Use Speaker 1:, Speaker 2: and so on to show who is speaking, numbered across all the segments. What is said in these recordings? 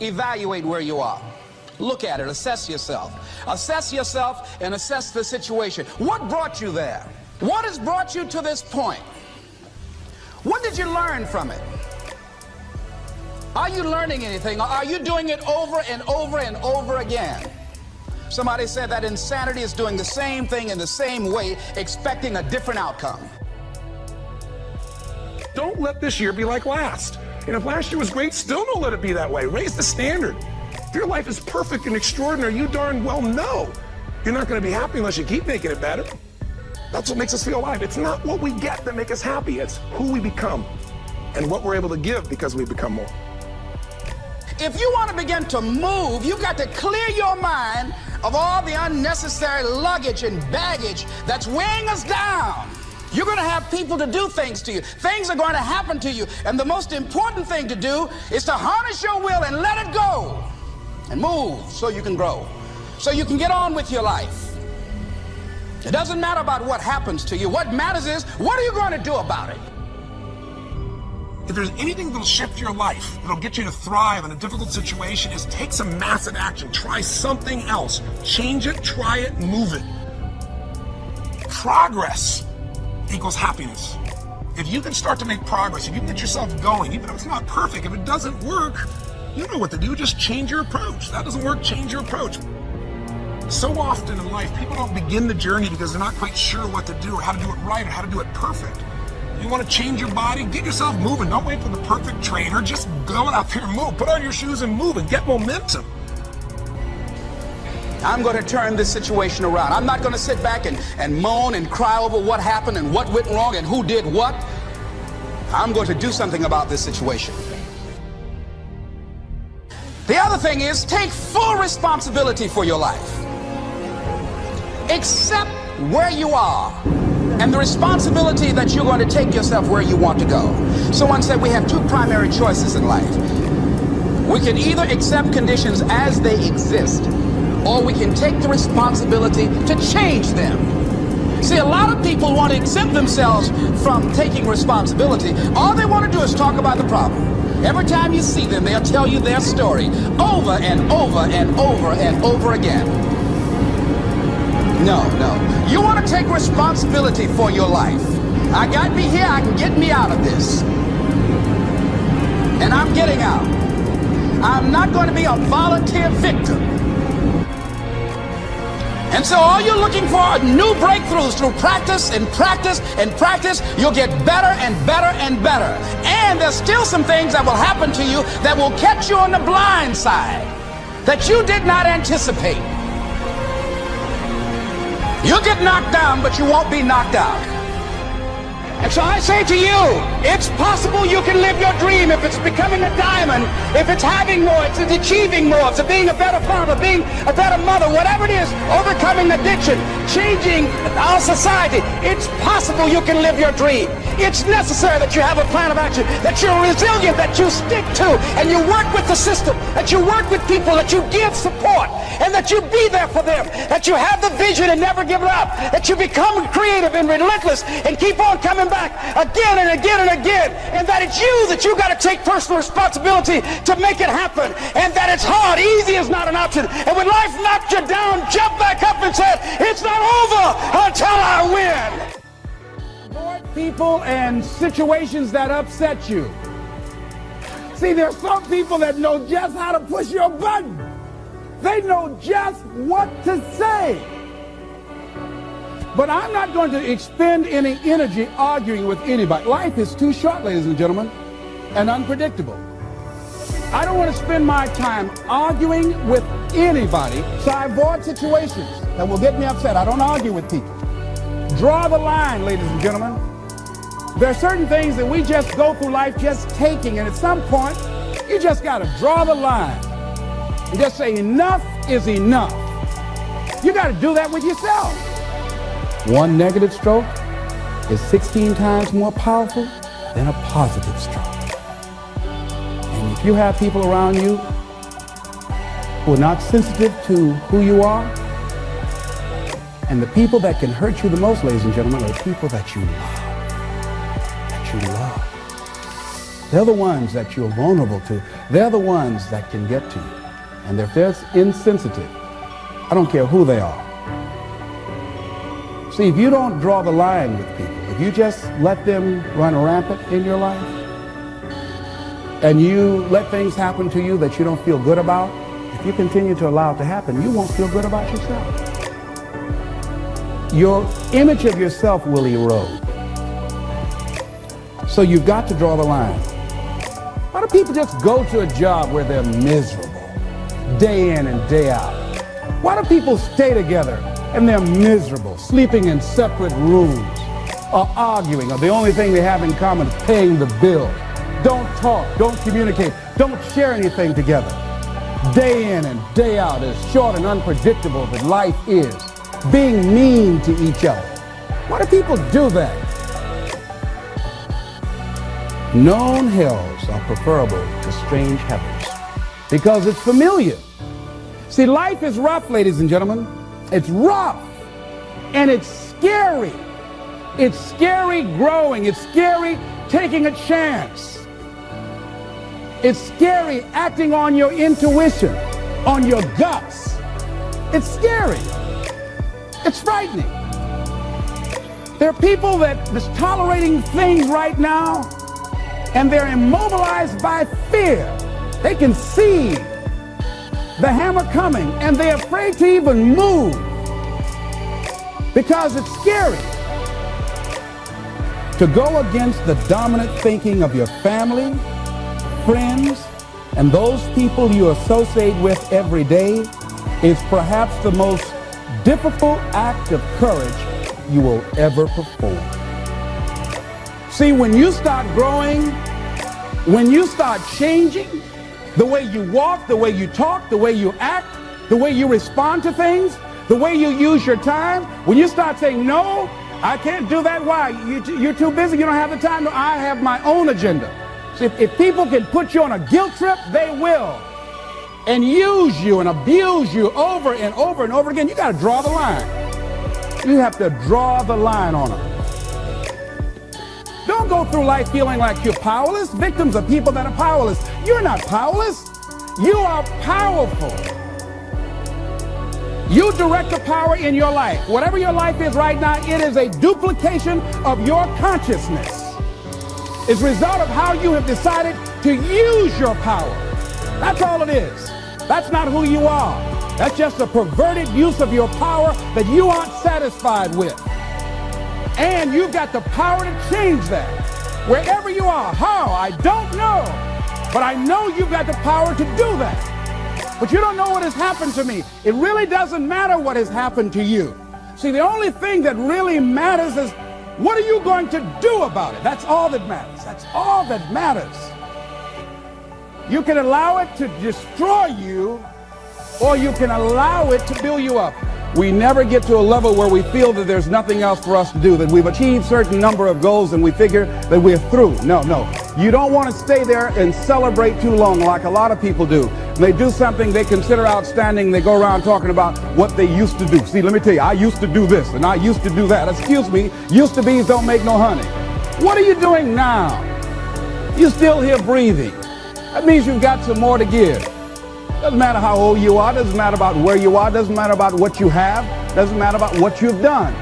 Speaker 1: Evaluate where you are. Look at it. Assess yourself. Assess yourself and assess the situation. What brought you there? What has brought you to this point? What did you learn from it? Are you learning anything, or are you doing it over and over and over again? Somebody said that insanity is doing the same thing in the same way, expecting a different outcome.
Speaker 2: Don't let this year be like last. And if last year was great, still don't let it be that way. Raise the standard. If your life is perfect and extraordinary, you darn well know you're not going to be happy unless you keep making it better. That's what makes us feel alive. It's not what we get that makes us happy. It's who we become and what we're able to give because we become more.
Speaker 1: If you want to begin to move, you've got to clear your mind of all the unnecessary luggage and baggage that's weighing us down. You're going to have people to do things to you. Things are going to happen to you. And the most important thing to do is to harness your will and let it go. And move so you can grow. So you can get on with your life. It doesn't matter about what happens to you. What matters is, what are you going to do about it?
Speaker 2: If there's anything that'll shift your life, that'll get you to thrive in a difficult situation, is take some massive action. Try something else. Change it, try it, move it. Progress equals happiness. If you can start to make progress, if you can get yourself going, even if it's not perfect, if it doesn't work, you know what to do. Just change your approach. That doesn't work, change your approach. So often in life, people don't begin the journey because they're not quite sure what to do or how to do it right or how to do it perfect. You want to change your body? Get yourself moving. Don't wait for the perfect trainer. Just go out there and move. Put on your shoes and move and get momentum.
Speaker 1: I'm going to turn this situation around. I'm not going to sit back and moan and cry over what happened and what went wrong and who did what. I'm going to do something about this situation. The other thing is, take full responsibility for your life. Accept where you are and the responsibility that you're going to take yourself where you want to go. Someone said we have two primary choices in life. We can either accept conditions as they exist, or we can take the responsibility to change them. See, a lot of people want to exempt themselves from taking responsibility. All they want to do is talk about the problem. Every time you see them, they'll tell you their story over and over and over and over again. No. You want to take responsibility for your life. I got me here, I can get me out of this. And I'm getting out. I'm not going to be a volunteer victim. And so all you're looking for are new breakthroughs through practice and practice and practice. You'll get better and better and better. And there's still some things that will happen to you that will catch you on the blind side that you did not anticipate. You'll get knocked down, but you won't be knocked out. And so I say to you, it's possible you can live your dream if it's becoming a diamond, if it's having more, if it's achieving more, if it's being a better father, being a better mother, whatever it is, overcoming addiction, changing our society. It's possible you can live your dream. It's necessary that you have a plan of action, that you're resilient, that you stick to, and you work with the system, that you work with people, that you give support, and that you be there for them, that you have the vision and never give it up, that you become creative and relentless and keep on coming back again and again and again, and that it's you got to take personal responsibility to make it happen, and that it's hard. Easy is not an option. And when life knocks you down, jump back up and say, it's not over until I win.
Speaker 3: Avoid people and situations that upset you. See, there's some people that know just how to push your button. They know just what to say. But I'm not going to expend any energy arguing with anybody. Life is too short, ladies and gentlemen, and unpredictable. I don't want to spend my time arguing with anybody, so I avoid situations that will get me upset. I don't argue with people. Draw the line, ladies and gentlemen. There are certain things that we just go through life just taking, and at some point, you just got to draw the line and just say enough is enough. You got to do that with yourself. One negative stroke is 16 times more powerful than a positive stroke. And if you have people around you who are not sensitive to who you are, and the people that can hurt you the most, ladies and gentlemen, are the people that you love. They're the ones that you're vulnerable to. They're the ones that can get to you. And if they're insensitive, I don't care who they are. See, if you don't draw the line with people, if you just let them run rampant in your life, and you let things happen to you that you don't feel good about, if you continue to allow it to happen, you won't feel good about yourself. Your image of yourself will erode. So you've got to draw the line. Why do people just go to a job where they're miserable, day in and day out? Why do people stay together and they're miserable, sleeping in separate rooms, or arguing, or the only thing they have in common is paying the bill? Don't talk, don't communicate, don't share anything together. Day in and day out, as short and unpredictable that life is, being mean to each other. Why do people do that? Known hells are preferable to strange heavens because it's familiar. See, life is rough, ladies and gentlemen. It's rough and it's scary. It's scary growing. It's scary taking a chance. It's scary acting on your intuition, on your guts. It's scary. It's frightening. There are people that are tolerating things right now, and they're immobilized by fear. They can see the hammer coming, and they're afraid to even move because it's scary. To go against the dominant thinking of your family, friends, and those people you associate with every day is perhaps the most difficult act of courage you will ever perform. See, when you start growing, when you start changing the way you walk, the way you talk, the way you act, the way you respond to things, the way you use your time, when you start saying, no, I can't do that. Why? You're too busy. You don't have the time. No, I have my own agenda. So if people can put you on a guilt trip, they will. And use you and abuse you over and over and over again. You got to draw the line. You have to draw the line on them. Don't go through life feeling like you're powerless. Victims are people that are powerless. You're not powerless. You are powerful. You direct the power in your life. Whatever your life is right now, it is a duplication of your consciousness. It's a result of how you have decided to use your power. That's all it is. That's not who you are. That's just a perverted use of your power that you aren't satisfied with. And you've got the power to change that. Wherever you are. How? I don't know. But I know you've got the power to do that. But you don't know what has happened to me. It really doesn't matter what has happened to you. See, the only thing that really matters is what are you going to do about it? That's all that matters. That's all that matters. You can allow it to destroy you, or you can allow it to build you up. We never get to a level where we feel that there's nothing else for us to do, that we've achieved a certain number of goals and we figure that we're through. No. You don't want to stay there and celebrate too long like a lot of people do. When they do something they consider outstanding, they go around talking about what they used to do. See, let me tell you, I used to do this and I used to do that. Excuse me, used to be's don't make no honey. What are you doing now? You're still here breathing. That means you've got some more to give. Doesn't matter how old you are, doesn't matter about where you are, doesn't matter about what you have, doesn't matter about what you've done.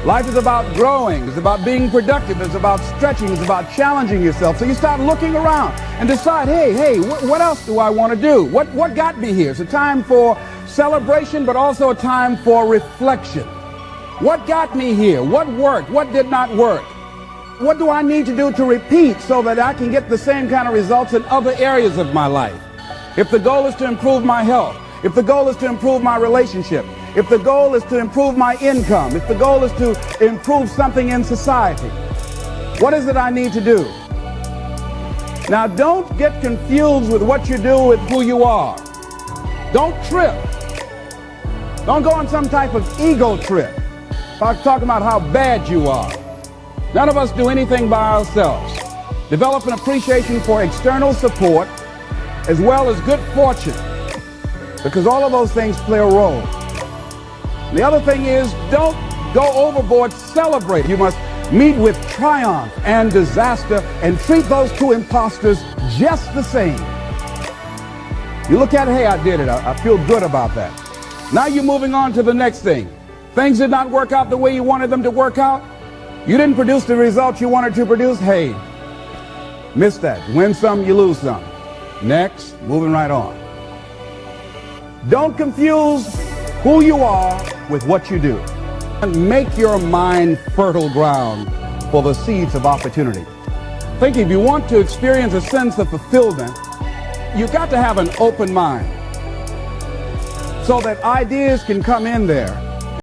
Speaker 3: Life is about growing, it's about being productive, it's about stretching, it's about challenging yourself. So you start looking around and decide, hey, what else do I want to do? What got me here? It's a time for celebration, but also a time for reflection. What got me here? What worked? What did not work? What do I need to do to repeat so that I can get the same kind of results in other areas of my life? If the goal is to improve my health, if the goal is to improve my relationship, if the goal is to improve my income, if the goal is to improve something in society, what is it I need to do? Now, don't get confused with what you do with who you are. Don't trip. Don't go on some type of ego trip. Talking about how bad you are. None of us do anything by ourselves. Develop an appreciation for external support as well as good fortune, because all of those things play a role. The other thing is, don't go overboard celebrating. You must meet with triumph and disaster and treat those two imposters just the same. You look at it, hey, I did it. I feel good about that. Now you're moving on to the next thing. Things did not work out the way you wanted them to work out. You didn't produce the results you wanted to produce. Hey, miss that. Win some, you lose some. Next, moving right on. Don't confuse who you are with what you do. And make your mind fertile ground for the seeds of opportunity. Think if you want to experience a sense of fulfillment, you've got to have an open mind so that ideas can come in there